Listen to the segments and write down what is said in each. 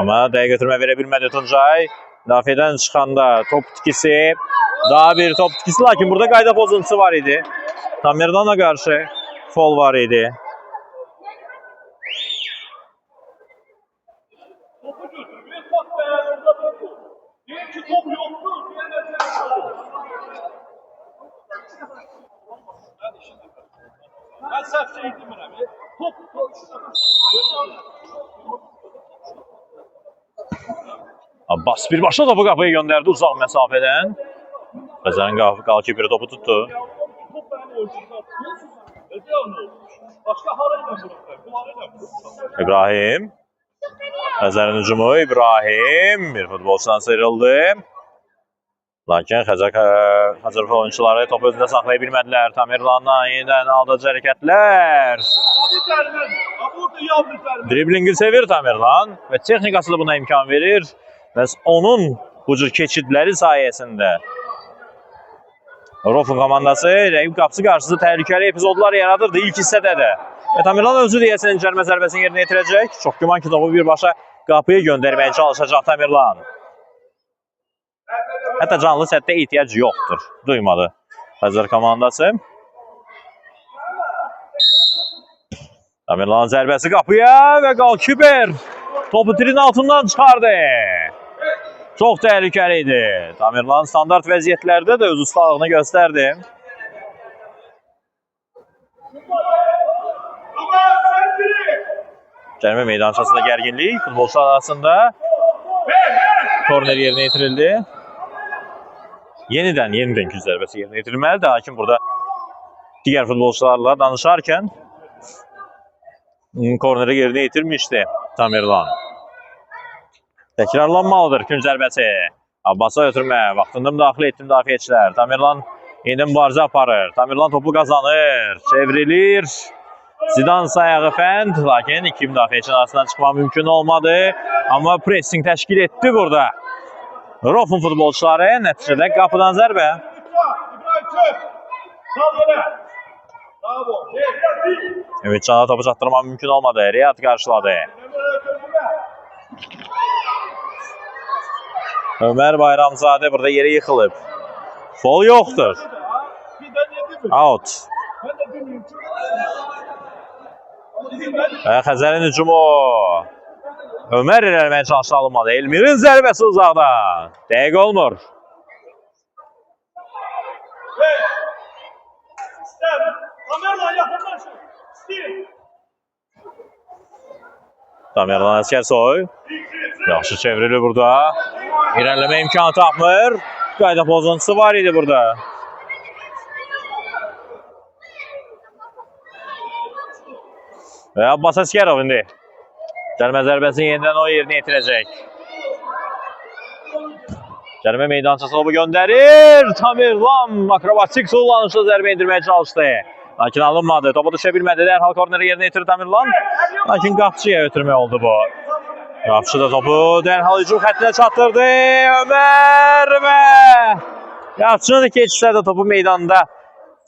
Amma dəqiq götürmə verə bilmədi Tuncay. Müdafiədən çıxanda top itkisi. Daha bir top itkisi, lakin burada qayda pozuntusu var idi. Tamerlana qarşı fol var idi. Abbas birbaşa topu qapıya göndərdi uzaq məsafədən. Xəzərin qalkiperi topu tutdu. İbrahim. Xəzərin hücumu İbrahim. Bir futbolçudan sıyrıldı. Lakin Xəzər oyuncuları topu özündə saxlaya bilmədilər. Tamerlanla yenidən aldıcı hərəkətlər. Driblingi sevir Tamerlan və texnikası da buna imkan verir. Bəs onun bu cür keçidləri sayəsində Rofun komandası rəqib qapısı qarşısında təhlükəli epizodlar yaradırdı ilk hissədə də. Və Tamerlan özü deyəsən cərimə zərbəsini yerinə yetirəcək. Çox güman ki, topu birbaşa qapıya göndərməyə çalışacaq Tamerlan. Hətta canlı sətdə ehtiyac yoxdur. Duymadı Xəzər komandası. Tamerlanın zərbəsi qapıya və qalkiper topu tirin altından çıxardı. Çox təhlükəli idi. Tamerlan standart vəziyyətlərdə də öz ustalığını göstərdi. Cərimə meydançasında gərginlik futbolçular arasında. Korner yerinə yetirildi. Yenidən güc zərbəsi yerinə yetirilməlidir. Hakim burada digər futbolçularla danışarkən korneri yerinə yetirmişdi Tamerlan. Təkrarlanmalıdır güc zərbəsi. Abbasa ötürmə. Vaxtında müdaxilə etdi müdafiəçilər. Tamerlan yenidən mübarizə aparır. Tamerlan topu qazanır. Çevrilir. Zidane sayağı fənd. Lakin iki müdafiəçinin arasından çıxma mümkün olmadı. Amma pressing təşkil etdi burada. Rofun futbolçuları nəticədə qapıdan zərbə. Evet, Can'a topu çatdırma mümkün olmadı. Riyad qarşıladı. Ömer Bayramzadə burada yeri yıxılıb. Fol yoxdur. Out. Və Xəzərin hücumu. Ömer irəliməyə çalışdı, alınmadı. Elmir'in zərbəsi uzaqdan. Dəqiq olmur. Tamerlan Əskərsoy. Yaxşı çevrilir burada. İrəliləmə imkanı tapmır. Qayda pozuntusu var idi burada. Və Abbas Əskərov indi. Cərimə zərbəsini yenidən o yerinə yetirəcək. Cərimə meydançası topu göndərir. Tamerlan akrobatik kullanışla zərbə indirməyə çalışdı. Lakin alınmadı. Topu düşə bilmədi. Dərhal korneri yerinə yetirir Tamerlan. Lakin qapçıya ötürmək oldu bu. Qapçı da topu dərhal hücum xəttinə çatdırdı. Ömer və qapçının keçişlərdə topu meydanda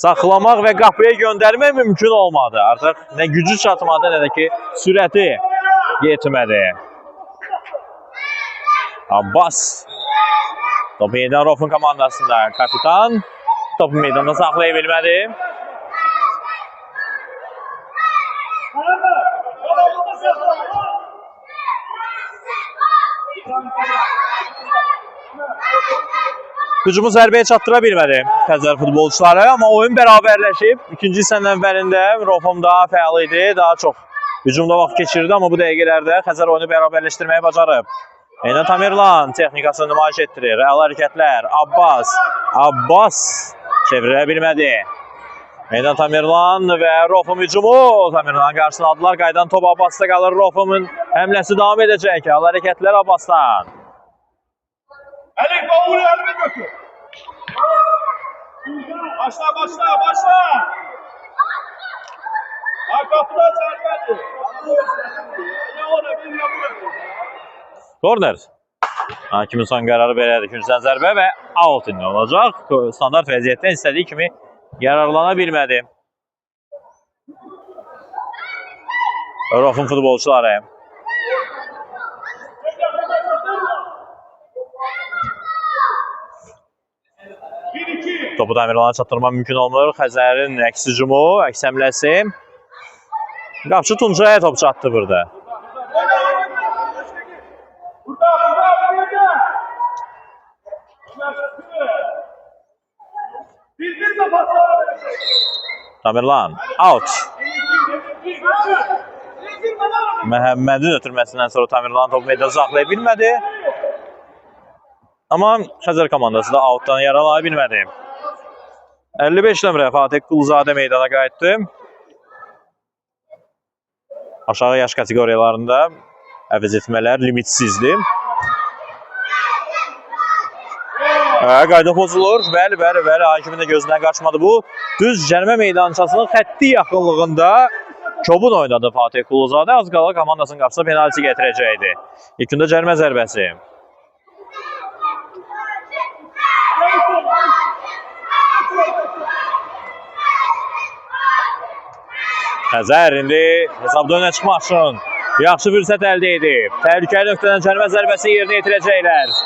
saxlamaq və qapıya göndərmək mümkün olmadı. Artıq nə gücü çatmadı, nə də ki sürəti yetmədi. Abbas topu yenidən Rofun komandasında. Kapitan topu meydanda saxlaya bilmədi. Hücumu zərbəyə çatdıra bilmədi Xəzər futbolçuları, amma oyun bərabərləşib. İkinci hissənin əvvəlində Rofum daha fəal idi, daha çox hücumda vaxt keçirdi, amma bu dəqiqələrdə Xəzər oyunu bərabərləşdirməyi bacarıb. Yine Tamerlan texnikasını nümayiş ettirir. Real hareketler. Abbas çevirə bilmədi. Yine Tamerlan ve Rofum hücumu. Tamerlan karşısına aldılar. Qaydan top Abbas'ta kalır. Rofum'un həmləsi devam edecek. Real hareketler Abbas'tan. Elif bavulu elime götür. Başla. Kapıdan zarbedi. Korner. Hakimin son kararı belədir. Üçüncüdən zərbə və out indi olacaq. Standart vəziyyətdən istədiyi kimi yararlana bilmədi. Rofun futbolçuları. Topu Tamirlana çatdırma mümkün olmur. Xəzərin əks hücumu, əks həmləsi. Qapıcı Tuncaya top çatdı burada. Tamirlan, out. Məhəmmədin ötürməsindən sonra Tamirlan topu meydana saxlaya bilmədi. Amma Xəzər komandası da outdan yaralana bilmədi. 55 nömrə Fatih Quluzadə meydana qayıtdı. Aşağı yaş kateqoriyalarında əvəz etmələr limitsizdir. Qayda pozulur. Bəli, hakimin də gözündən qaçmadı bu. Düz cərimə meydançasının xətti yaxınlığında Kobun oynadı Fatih Quluzadə. Az qala komandasının qapısına penalti gətirəcəkdi. İlk gündə cərimə zərbəsi. Xəzər indi hesabda önə çıxmaq üçün yaxşı fürsət əldə edib. Təhlükəli nöqtədən cərimə zərbəsi yerinə yetirəcəklər.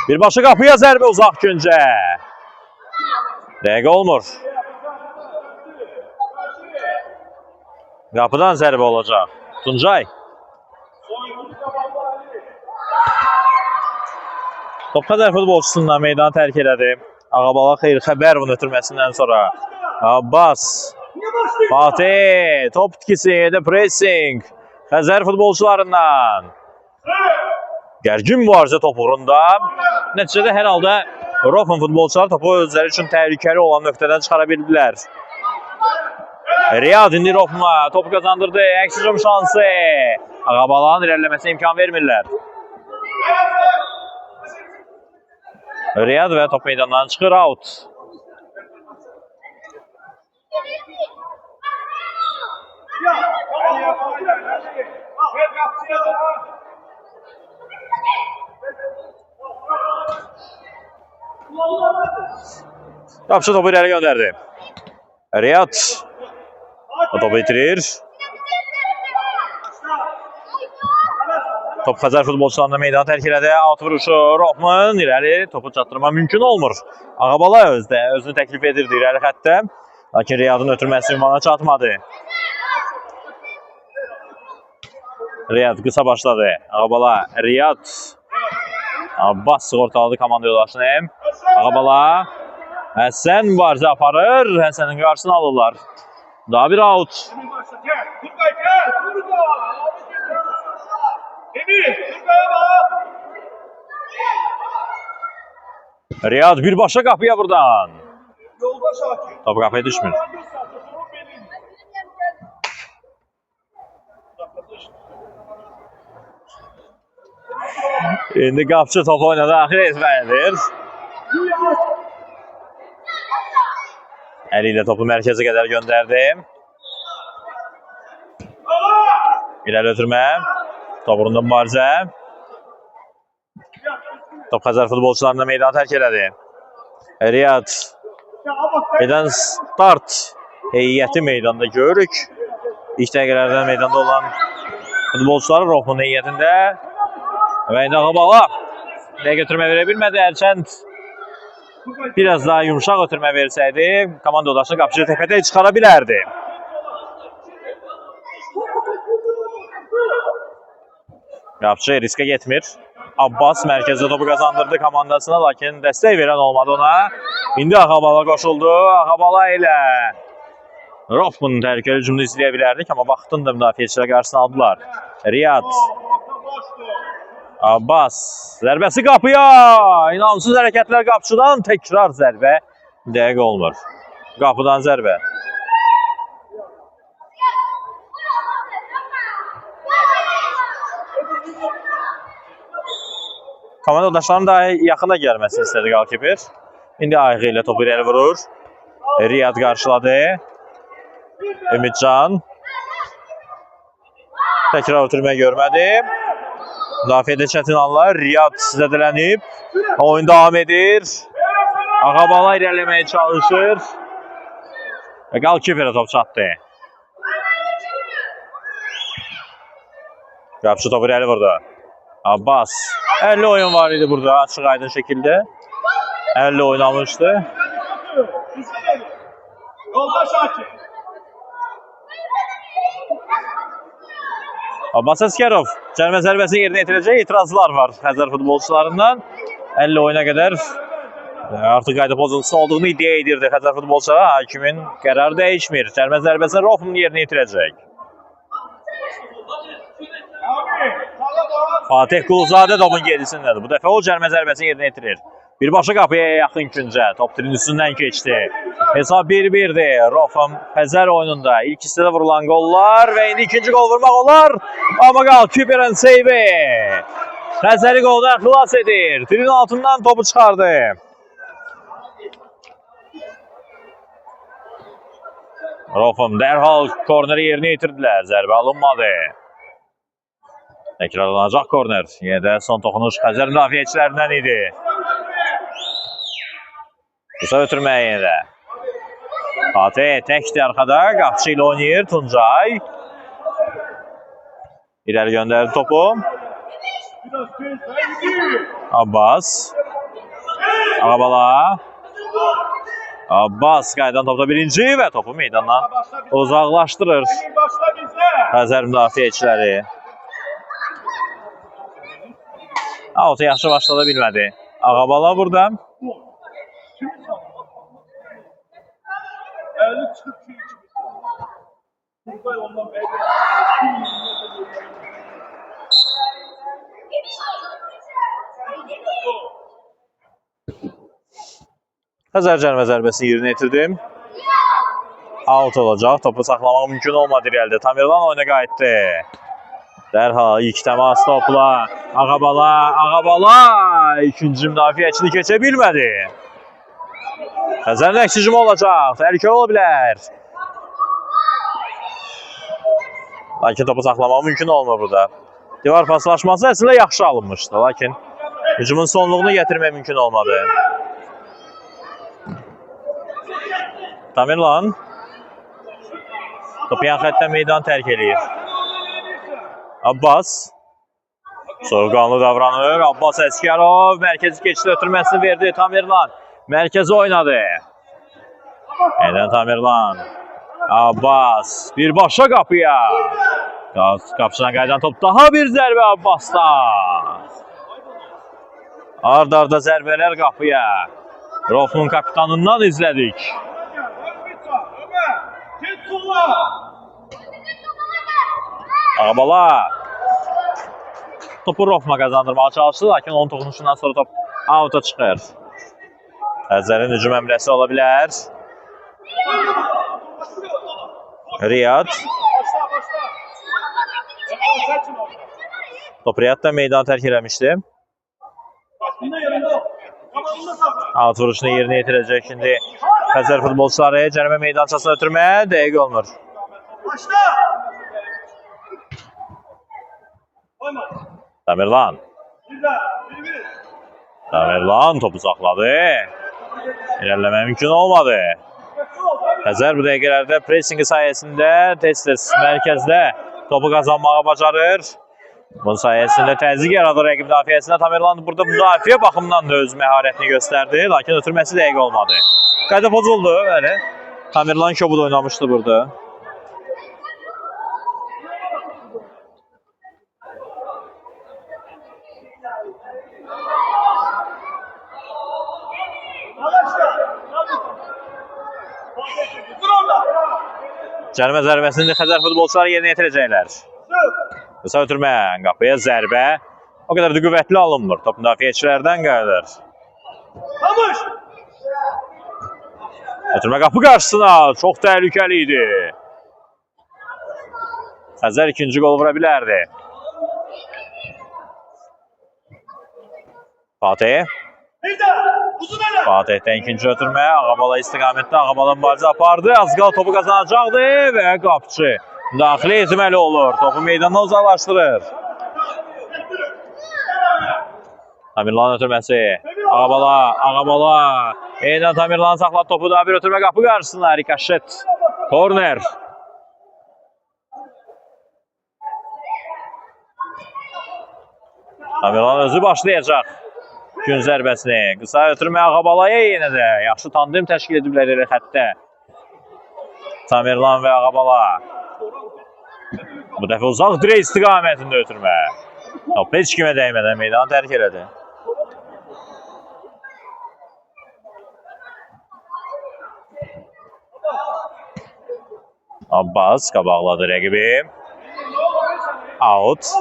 Birbaşa qapıya zərbə uzaq güncə. Dəqiqə olmur. Qapıdan zərbə olacaq. Tuncay. Top Xəzər futbolçusundan meydanı tərk elədi. Ağabala Xeyirxəbərovun ötürməsindən sonra Abbas. Fatih. Top itkisi, pressing. Xəzər futbolçularından. Gərgin mübarizə top uğrunda. Nəticədə hər halda Rofun futbolçuları topu özləri üçün təhlükəli olan nöqtədən çıxara bildilər. Riyad indi Rofuna topu qazandırdı. Əks hücum şansı. Ağabalanın irəliləməsinə imkan vermirlər. Riyad və top meydandan çıxır, out. Qapıcı topu irəli göndərdi. Riyad topu itirir. Top Xəzər futbolçularına meydanı tərk elədi. Out vuruşu Rofman irəli topu çatdırma mümkün olmur. Ağabala özünü təklif edirdi irəli xəttə. Lakin Riyadın ötürməsi ünvana çatmadı. Riyad qısa başladı. Ağabala Riyad. Abbas sığortaladı komanda yoldaşını. Ağabala Həsən mübarizə aparır. Həsənin qarşısını alırlar. Daha bir out. Riyad birbaşa qapıya buradan. Top qapıya düşmür. İndi qapıcı topu oynadı. Axir ezbəridir. Əli ilə topu mərkəzə qədər göndərdi. İrəli ötürmə. Top uğrunda mübarizə. Top Xəzər futbolçularına meydanı tərk elədi. Riyad. Birdən start heyəti meydanda görürük. İlk dəqiqələrdən meydanda olan futbolçuları Rofun heyətində. Və indi Ağabala dəqiqə ötürmə verə bilmədi. Əlçənd biraz daha yumuşaq ötürmə versəydi, komanda yoldaşını qapıcı təpətə çıxara bilərdi. Qapıcı riskə getmir. Abbas mərkəzdə topu qazandırdı komandasına, lakin dəstək verən olmadı ona. İndi Ağabala qoşuldu. Ağabala ilə Rofman təhlükəli hücumunu izləyə bilərdik, amma vaxtın da müdafiəçilər qarşısına aldılar. Riyad. Abbas. Zərbəsi qapıya. İnamsız hərəkətlər qapıcıdan. Təkrar zərbə. Dəqiq olmur. Qapıdan zərbə. Komanda yoldaşlarının daha yaxına gəlməsini istədi qalkiper. İndi ayığı ilə topu irəli vurur. Riyad qarşıladı. Ümidcan. Təkrar ötürmə görmədi. Müdafiədə çətin anlar. Riyad zədələnib. Oyun davam edir. Ağabala irəliləməyə çalışır. Və qalkiperə top çatdı. Qapıcı topu irəli vurdu. Abbas. 50 oyun var idi burada açıq aydın şəkildə. 50 oynamıştı. Yolda Şakir. Abbas Əsgərov cərimə zərbəsini yerinə yetirəcək. İtirazlar var Xəzər futbolçularından. 50 oyuna qədər artıq qayda pozuntusu olduğunu iddia edirdi Xəzər futbolçuları. Hakimin qərarı dəyişmir. Cərimə zərbəsini Rofum yerinə yetirəcək. Fatih Quluzadə topun gerisindədir. Bu dəfə o cərimə zərbəsini yerinə yetirir. Birbaşa qapıya yaxın küncə. Top dilin üstündən keçdi. Hesab 1-1'dir. Rofum Xəzər oyununda ilk hissədə vurulan qollar və indi ikinci qol vurmaq olar. Amma qal Küperin seyvi. Xəzəri qoldan xilas edir. Dilin altından topu çıxardı. Rofum dərhal korneri yerinə yetirdilər. Zərbə alınmadı. Təkrarlanacaq korner. Yenə də son toxunuş Xəzər müdafiəçilərindən idi. Qısa ötürməyə yenə də. Fatih təkdir arxada. Qapçı ilə oynayır Tuncay. İləri göndərdi topu. Abbas. Ağabala. Abbas qaydan topda birinci və topu meydandan uzaqlaşdırır Xəzər müdafiəçiləri. Altı yaxşı başlada bilmədi. Ağabala burada. Xəzər cərimə zərbəsini yerinə yetirdim. Out olacaq. Topu saxlamaq mümkün olmadı irəlidə. Tamirlan oyuna qayıtdı. Dərhal ilk təmas topla. Ağabala. İkinci müdafiəçini keçə bilmədi. Xəzərin əks hücumu olacaq. Təhlükə ola bilər. Lakin topu saxlamaq mümkün olmur burada. Divar paslaşması əslində yaxşı alınmışdı. Lakin hücumun sonluğunu gətirmək mümkün olmadı. Tamirlan topu yan xəttdən meydan tərk edir. Abbas soğuqqanlı davranır. Abbas Əsgərov mərkəzi keçid ötürməsini verdi. Tamirlan mərkəzi oynadı. Yenə Tamirlan. Abbas birbaşa qapıya. Qapıçıdan qaydan top. Daha bir zərbə Abbasdan. Ard-arda zərbələr qapıya. Rofun kapitanından izlədik. Ağabala topu Rofma qazandırmağa çalışdı, lakin onun toxunuşundan sonra top out'a çıxır. Xəzərin hücum əmrəsi ola bilər. Riyad. Top Riyad da meydan tərk eləmişdi. Out vuruşunu yerinə yetirəcək şimdi Xəzər futbolçuları cərimə meydançasına ötürməyə dəqiq olmur. Tamirlan. Tamirlan topu saxladı. İlerləmə mümkün olmadı. Xəzər bu dəqiqələrdə pressingi sayəsində tez-tez mərkəzdə topu qazanmağı bacarır. Bunun sayəsində təzyiq yaradır rəqib müdafiəsinə. Tamirlan burada müdafiə baxımından da öz məharətini göstərdi. Lakin ötürməsi dəqiq olmadı. Qayda pozuldu. Bəli. Tamirlan Kobud oynamışdı burada. Cərimə zərbəsini Xəzər futbolçuları yerinə yetirəcəklər. Qısa ötürmə, qapıya zərbə. O qədər də qüvvətli alınmır. Top müdafiəçilərdən qayıdır. Ötürmə qapı qarşısına. Çox təhlükəli idi. Xəzər ikinci qol vura bilərdi. Fatih. Fatih'dən ikinci ötürmə. Ağabala istiqamətdə. Ağabala mübarizə apardı. Az qala topu qazanacaqdı və qapçı daxilə etməli olur. Topu meydandan uzaqlaşdırır. Tamirlan ötürməsi. Ağabala. Eynən Tamirlan saxladı topu da bir ötürmə qapı qarşısına. Rikaşet. Korner. Tamirlan özü başlayacaq. Gün zərbəsini qısa ötürmə Ağabalaya yenə də yaxşı tandem təşkil ediblər elə xəttdə. Tamerlan və Ağabala. Bu dəfə uzaq dirək istiqamətində ötürmə. Top heç kimə dəymədən meydanı tərk elədi. Abbas qabaqladı rəqibi. Out.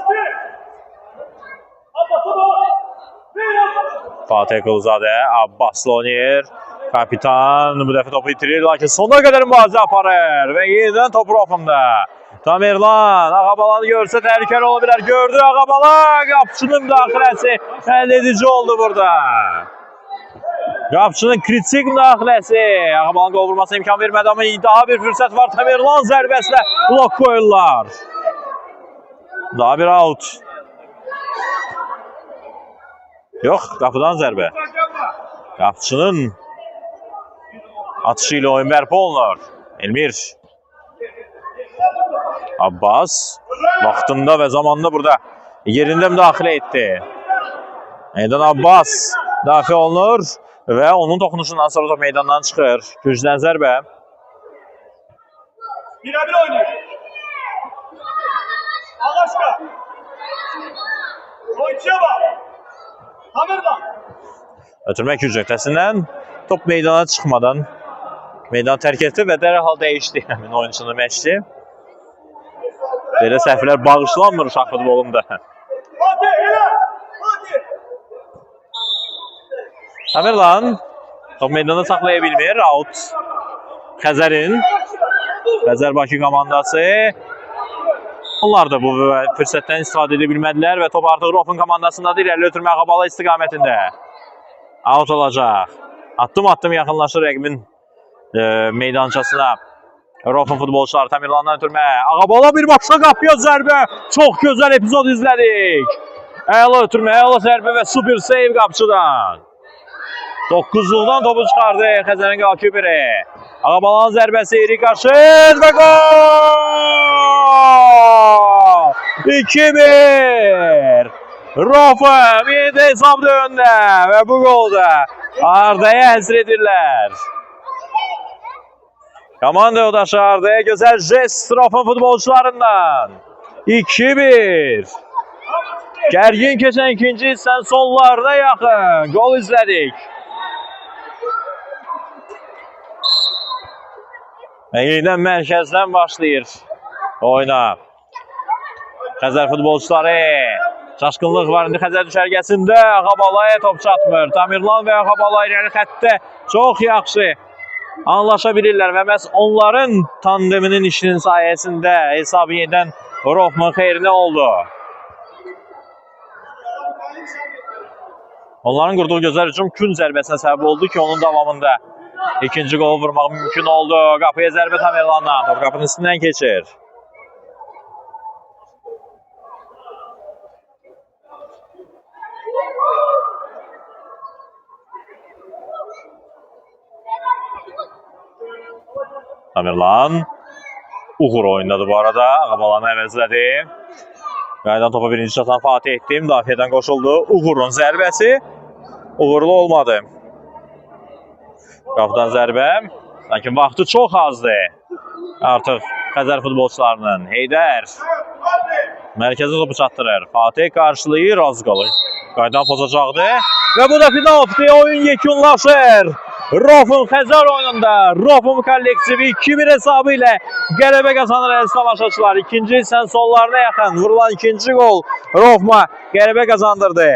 Fatih Quluzadə, Abbaslı oynayır. Kapitan bu dəfə topu itirir, lakin sonuna qədər mübarizə aparır və yenidən top Rofumda. Tamerlan Ağabalanı görsə təhlükəli ola bilər. Gördü Ağabala, qapıçının müdaxiləsi əldə edici oldu burada. Qapıçının kritik müdaxiləsi Ağabalanın qol vurmasına imkan vermədi, amma daha bir fürsət var. Tamerlan zərbəsilə blok qoyurlar. Daha bir out. Yox, qapıdan zərbə. Qapıçının atışı ilə oyun bərpa olunur. Elmir. Abbas vaxtında və zamanında burada yerində müdaxilə etdi. Meydan Abbas dafi olunur və onun toxunuşundan sonra top meydandan çıxır. Gücdən zərbə. Birebir oynayın. Ağaçka. Oyuncuya bak. Tamerlan. Ötürmək güc nöqtəsindən top meydana çıxmadan meydanı tərk etdi və dərhal dəyişdi həmin oyunçunun məşqi. Belə səhvlər bağışlanmır uşaq futbolunda. Fatih elə. Fatih. Tamerlan top meydanda saxlaya bilmir. Out. Xəzərin. Xəzər Bakı komandası. Onlar da bu fürsətdən istifadə edə bilmədilər və top artıq Rofun komandasındadır. İrəli ötürmə Ağabala istiqamətində. Out olacaq. Addım-addım yaxınlaşır rəqibin meydançasına. Rofun futbolçuları Tamerlandan ötürmə. Ağabala birbaşa qapıya zərbə. Çox gözəl epizod izlədik. Əla ötürmə, əla zərbə və super save qapıçıdan. 9-luqdan topu çıxardı Xəzərin qalkibiri. Ağabalanın zərbəsi iri qarşıd və gol! 2-1. Rofum yenidə hesabda öndə və bu golda Arda'ya həsr edirlər. Komanda yoldaşı Arda'ya gözəl jest Rofum futbolçularından. 2-1. Gərgin keçən ikinci hissənin sonlarına yaxın gol izlədik. Və yenidən mərkəzdən başlayır oyuna. Xəzər futbolçuları. Çaşqınlıq var indi Xəzər düşərgəsində. Ağabalaya top çatmır. Tamerlan və Ağabala irəli xəttdə çox yaxşı anlaşa bilirlər və məhz onların tandeminin işinin sayəsində hesabı yenidən Rofumun xeyrinə oldu. Onların qurduğu gözəl hücum Kün zərbəsinə səbəb oldu ki, onun davamında ikinci qol vurmaq mümkün oldu. Qapıya zərbə Tamerlandan. Top qapının üstündən keçir. Tamerlan uğur oyundadır bu arada. Ağabalanı əvəzlədi. Qaydan topa birinci çatan Fatih etdi. Müdafiədən qoşuldu. Uğurun zərbəsi uğurlu olmadı. Qapıdan zərbə. Lakin vaxtı çox azdır. Artıq Xəzər futbolçularının. Heydər mərkəzə topu çatdırır. Fatih qarşılayır, az qalır. Qaydan pozacaqdı. Və bu da penaltı. Oyun yekunlaşır. Rofum Xəzər oyununda Rofum kollektivi 2-1 hesabı ilə qələbə qazanır əziz tamaşaçılar. İkinci hissənin sonlarına yaxın vurulan ikinci gol Rofuma qələbə qazandırdı.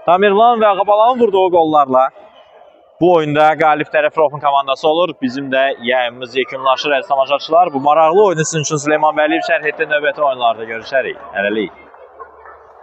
Tamerlan və Ağabalanın vurduğu qollarla bu oyunda qalib tərəf Rofun komandası olur. Bizim də yayımımız yekunlaşır əziz tamaşaçılar. Bu maraqlı oyunu sizin üçün Süleyman Bəliyev şərh etdi. Növbəti oyunlarda görüşərik. Hələlik.